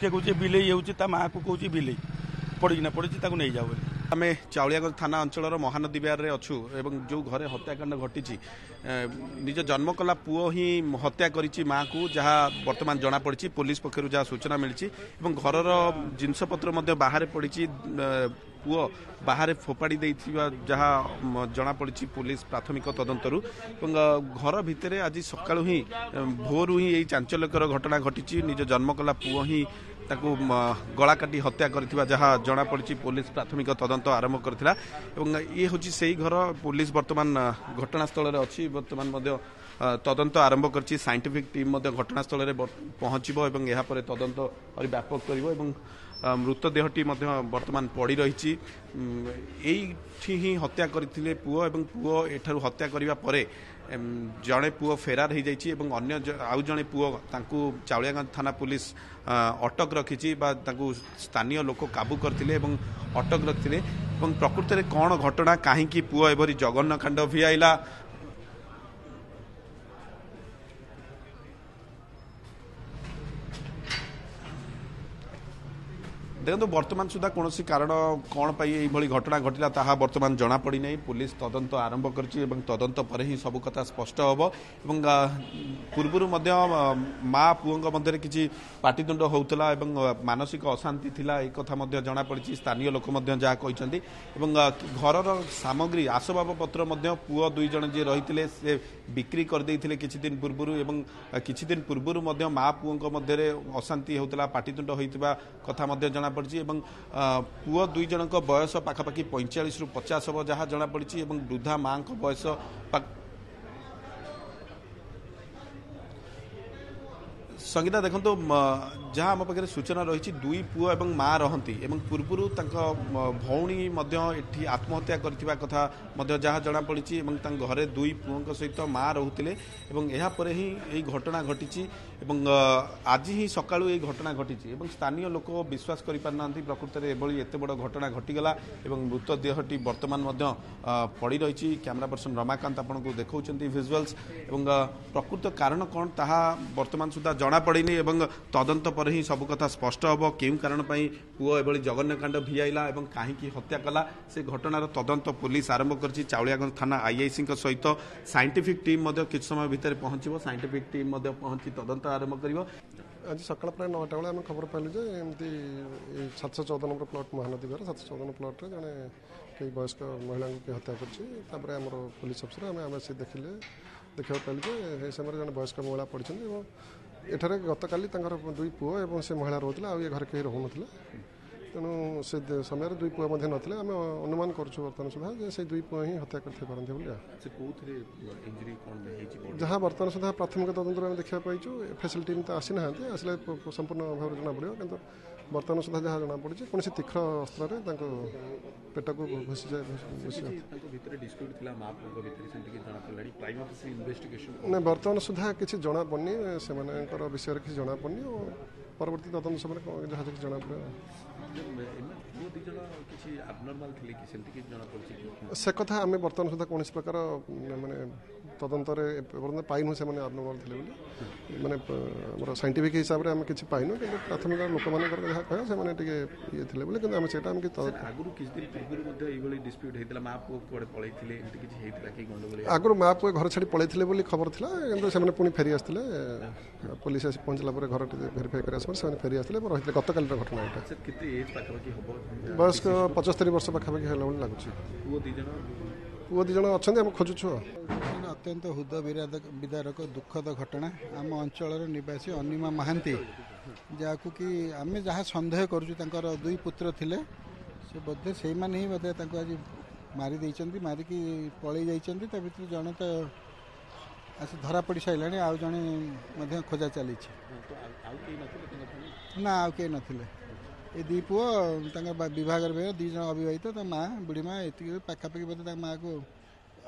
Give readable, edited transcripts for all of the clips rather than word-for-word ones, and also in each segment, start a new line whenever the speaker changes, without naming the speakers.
किए कहे बिलेई हो माँ को कहे बिलेई पड़ना पड़ी नहीं जाओ बोली। आम चाउलियागंज थाना अंचल महानदी बिहार अच्छु एवं जो घरे हत्याकांड घटी निज जन्म कला पुओ ही हत्या करी माँ को जहाँ बर्तमान जना पड़ी पुलिस पक्षर जहाँ सूचना मिली घर जिनसपत्र बाहर पड़ी पुओ बाहर फोपाड़ी जहाँ जना पड़ी पुलिस प्राथमिक तदंतरू घर भितर आज सका ही भोरू ही यही चांचल्यकर घटना घटी निज जन्म कला पुओ ही ताकू गला काटी हत्या करथिबा जहाँ जना पड़ी पुलिस प्राथमिक तदंत आरंभ करथिला एवं ये हूँ से ही घर पुलिस वर्तमान घटनास्थल में अच्छी वर्तमान तदंत आरंभ करछि साइंटिफिक टीम घटनास्थल में पहुँचब एवं यहाँ पर तदंत और व्यापक करिवो मृतदेहटी वर्तमान पड़ी रही ही हत्या करथिले पुओ एवं पुओ एठारु हत्या करिबा परे जड़े पुओ फेरार हो जाइए अन्य आउ जड़े पुओ तांकू चाउलियागंज थाना पुलिस अटक रखी स्थानीय लोक काबू करथिले एवं अटक रखिले प्रकृत में कौन घटना कहीं पुओ एभरी जघन्य कांड भिआइला देखो बर्तमान सुधा कौन कारण कौन पाई घटना घटला ताहा बर्तमान जना पड़ी नहीं पुलिस तदंत आरंभ करछि तदंत पर ही सब कथा स्पष्ट हम पूर्वर माँ पुओं मध्य किसी पाटितुंड होता मानसिक अशांति थिला एक कथा जना पड़ी स्थानीय लोक जहाँ कहते घर सामग्री आसबाब पत्र पुओ दुई जन जी रही से बिक्री करदे किछि दिन पूर्वर किछि दिन पूर्वर माँ पुओं मध्य अशांति होता पाटितुंड होता कथा जना पड़ी पुओ दुई जन बयस पाखापाखि 45 ରୁ 50 हम जहाँ जना पड़ी वृद्धा माँ बयस संगीता देखो जहाँ आम पाखे सूचना रही दुई पुओ एवं माँ रहती पूर्वर भौणी एठी आत्महत्या करथिबा कथा जहाँ जना पड़ी घरे दुई पुओं सहित माँ रोते ही यही घटना घटी आज ही सका घटना घटी स्थानीय लोक विश्वास कर पारना प्रकृत में एभली एत बड़ घटना घटीगला मृतदेहटी बर्तमान पड़ी रही कैमरा पर्सन रमाकांत आपन को देखा भिजुआल्स प्रकृत कारण कौन ताहा बर्तमान सुधा जना पड़नी तदंत पर ही सब कथा स्पष्ट हम क्यों कारण पुओ एभली जघन्य कांड भिआइला कहीं हत्या कला से घटनार तदंत पुलिस आरंभ कर चाउलियागंज थाना आईआईसी सहित साइंटिफिक टीम किछ समय भितर पहुंचो साइंटिफिक टीम पहुंची तदंत आरंभ कर
आज सका प्राय 9टा बेले आम खबर पाइलु जे एमती 714 नंबर प्लट महानदी घर 714 प्लट जड़े कई वयस्क महिला हत्या कर आमर पुलिस अफसर आम आसी देखिले देखा पाइलु जे समय जन वयस्क महिला पड़ी एठारे गतकाली दुई पुओ एवं से महिला रोला आ घर कहीं रोन तेणु से समय दुई पुओ नथिले आम अनुमान करुँ बर्तमान सुधा से दुई पुओ ही हत्या करते जहाँ बर्तमान सुधा प्राथमिक तदंत देखा पाइचु फैसिलिटी टीम तो आसी ना आसले संपूर्ण भाव जना पड़ो कि बर्तमान सुधा जहाँ जना पड़ी कौन तीक्ष्ण अस्त्र पेट को घुसी जाए ना बर्तमान सुधा किसी जना पड़नी से विषय किसी जना पड़नी परवर्ती तदंत समय जहाँ किसी जना पड़े से कथा आम बर्तमान सुधा कौन प्रकार माने तदंतर पाइनु से आबनर्माल थे माने साइंटिफिक हिसाब से आम किसी पाइनु कि प्राथमिक लोक मान जहाँ कह से ये थे बोले कि आम से आगुरी माँ पुओ घर छाड़ी पलैते बोली खबर था कि पुणी फेरी आसते पुलिस आसी पहुँचला घर भेरीफाई कर फेरी आसते रही गतकाल घटना बयस्क 75 वर्ष पाखापाखि है लगुच पुओ दिज अच्छा आम खोजुछु
अत्यंत हृदय विदारक दुखद घटना आम अंचल निवासी अनिमा महांती जहाँ कि आम जहाँ सन्देह करूँ दुई पुत्र थिले से बोधे से मैंने ही बोधे आज मारी देइचंती मारिकी पलि जाइचंती ता भितर जने तो आसी धरा पड़ सारे आउ जड़े खोजा चली ना आउ कई नथिले ये दी पुओ विभाग दी जन अविवाहित तो माँ बुढ़ी माँ ये पाखापाखि बोधे माँ को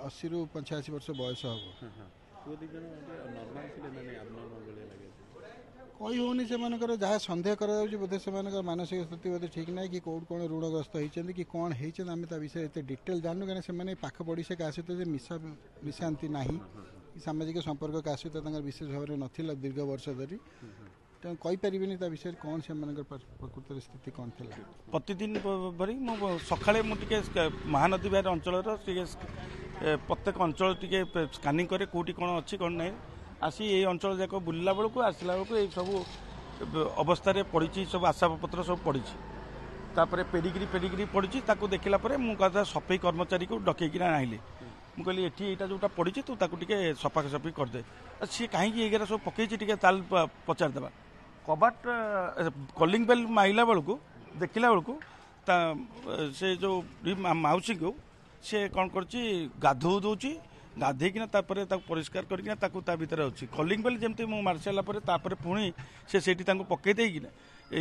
80 ରୁ 85 वर्ष बयस हम कही होनी से जहाँ सन्देह कर बोधे से मानसिक स्थिति बोधे ठीक ना कि कौट कौन ऋणग्रस्त होती कि कौन होती आम विषय एत डिटेल जानू कहीं पाख पड़ोसी क्या सहित मिशांति ना सामाजिक संपर्क क्या सहित विशेष भाव में नाला दीर्घ वर्ष धरी ତେଣୁ କହିପାରିବେନି ତା ବିଷୟରେ କ'ଣ ସେମାନଙ୍କର ପ୍ରକୃତରେ ସ୍ଥିତି କ'ଣ ଥିଲା?
ପ୍ରତିଦିନ ଭରି ମୁଁ ସକାଳେ ମୁଁ ଟିକେ ମହାନଦୀ ବିହାର ଅଞ୍ଚଳର ଟିକେ ପ୍ରତ୍ୟେକ ଅଞ୍ଚଳ ଟିକେ ସ୍କାନିଂ କରେ କେଉଁଠି କ'ଣ ଅଛି କ'ଣ ନାହିଁ। ଆସି ଏଇ ଅଞ୍ଚଳ ଯାକ ବୁଲିଲା ବେଳକୁ ଆସିଲା ବେଳକୁ ଏଇ ସବୁ ଅବସ୍ଥାରେ ପଡ଼ିଛି, ସବୁ ଆଶାପତ୍ର ସବୁ ପଡ଼ିଛି। ତାପରେ ପେଡ଼ିଗ୍ରୀ ପଡ଼ିଛି, ତାକୁ ଦେଖିଲା ପରେ ମୁଁ କଥା ସଫେଇ କର୍ମଚାରୀକୁ ଡକେଇକିନା ଆଣିଲି। ମୁଁ କହିଲି ଏଠି ଏଇଟା ଯେଉଁଟା ପଡ଼ିଛି ତୁ ତାକୁ ଟିକେ ସଫାସଫି କରିଦେ। ସିଏ କାହିଁକି ଏଇଗୁରା ସବୁ ପକେଇଛି ଟିକେ ଚାଲ ପଚାରିଦେବା। କବାଟ କଲିଂ ବେଲ୍ ମାଇଲା ବେଳକୁ ଦେଖିଲା ବେଳକୁ ତା ସେ ଯେଉଁ ମାଉସୀକୁ ସେ କ'ଣ କରୁଛି ଗାଧୋଉ ଦେଉଛି, ଗାଧେଇକିନା ତାପରେ ତାକୁ ପରିଷ୍କାର କରିକିନା ତାକୁ ତା ଭିତରେ ଅଛି। କଲିଂ ବେଲ୍ ଯେମିତି ମୁଁ ମାରି ସାରିଲା ପରେ ତାପରେ ପୁଣି ସେ ସେଇଠି ତାଙ୍କୁ ପକେଇ ଦେଇକିନା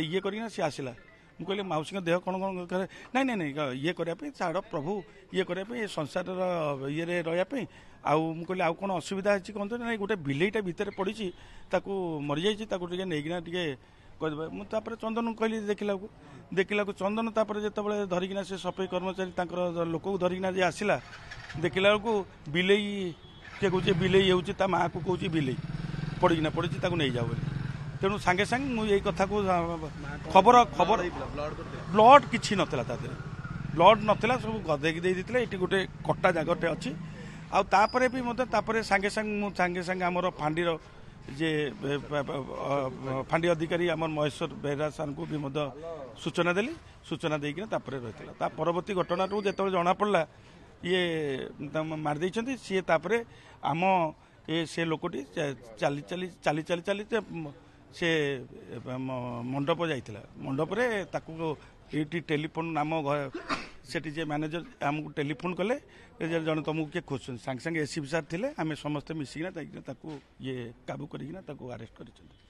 ଇଏ କରିକିନା ସେ ଆସିଲା। ମୁଁ କହିଲି ମାଉସୀଙ୍କ ଦେହ କ'ଣ କରେ? ନାଇଁ ଇଏ କରିବା ପାଇଁ ଛାଡ଼ ପ୍ରଭୁ, ଇଏ କରିବା ପାଇଁ ଏ ସଂସାରର ଇଏରେ ରହିବା ପାଇଁ। ଆଉ ମୁଁ କହିଲି ଆଉ କ'ଣ ଅସୁବିଧା ଅଛି କହନ୍ତୁ? ନାଇଁ ଗୋଟେ ବିଲେଇଟା ଭିତରେ ପଡ଼ିଛି, ତାକୁ ମରିଯାଇଛି, ତାକୁ ଟିକେ ନେଇକିନା ଟିକେ କରିଦେବା। ମୁଁ ତାପରେ ଚନ୍ଦନକୁ କହିଲି ଦେଖିଲାକୁ ଚନ୍ଦନ ତାପରେ ଯେତେବେଳେ ଧରିକିନା ସେ ସଫେଇ କର୍ମଚାରୀ ତାଙ୍କର ଲୋକକୁ ଧରିକିନା ଯେ ଆସିଲା, ଦେଖିଲା ବେଳକୁ ବିଲେଇ କିଏ କହୁଛି ବିଲେଇ ହେଉଛି, ତା ମାଆକୁ କହୁଛି ବିଲେଇ ପଡ଼ିକିନା ପଡ଼ିଛି, ତାକୁ ନେଇଯାଉ ବୋଲି। ତେଣୁ ସାଙ୍ଗେ ସାଙ୍ଗେ ମୁଁ ଏଇ କଥାକୁ ଖବର ବ୍ଲଡ୍ କିଛି ନଥିଲା, ତା ଦେହରେ ବ୍ଲଡ୍ ନଥିଲା, ସବୁ ଗଦେଇକି ଦେଇଥିଲେ। ଏଠି ଗୋଟେ କଟା ଜାଗଟେ ଅଛି। ଆଉ ତାପରେ ବି ମଧ୍ୟ ତାପରେ ସାଙ୍ଗେ ସାଙ୍ଗେ ଆମର ଫାଣ୍ଡିର ଯେ ଫାଣ୍ଡି ଅଧିକାରୀ ଆମର ମହେଶ୍ୱର ବେହେରା ସାର୍ଙ୍କୁ ବି ମଧ୍ୟ ସୂଚନା ଦେଲି। ସୂଚନା ଦେଇକିନା ତାପରେ ରହିଥିଲା। ତା ପରବର୍ତ୍ତୀ ଘଟଣାରୁ ଯେତେବେଳେ ଜଣାପଡ଼ିଲା ଇଏ ମାରି ଦେଇଛନ୍ତି, ସିଏ ତାପରେ ସେ ଲୋକଟି ଚାଲି ସେ ମଣ୍ଡପ ଯାଇଥିଲା। ମଣ୍ଡପରେ ତାକୁ ଏଇଠି ଟେଲିଫୋନ୍ ସେଠି ଯେ ମ୍ୟାନେଜର ଆମକୁ ଟେଲିଫୋନ୍ କଲେ ଜଣେ ତୁମକୁ କିଏ ଖୋଜୁଛନ୍ତି। ସାଙ୍ଗେ ସାଙ୍ଗେ ଏସିପି ସାର୍ ଥିଲେ, ଆମେ ସମସ୍ତେ ମିଶିକିନା ତାକୁ କାବୁ କରିକିନା ତାକୁ ଆରେଷ୍ଟ କରିଛନ୍ତି।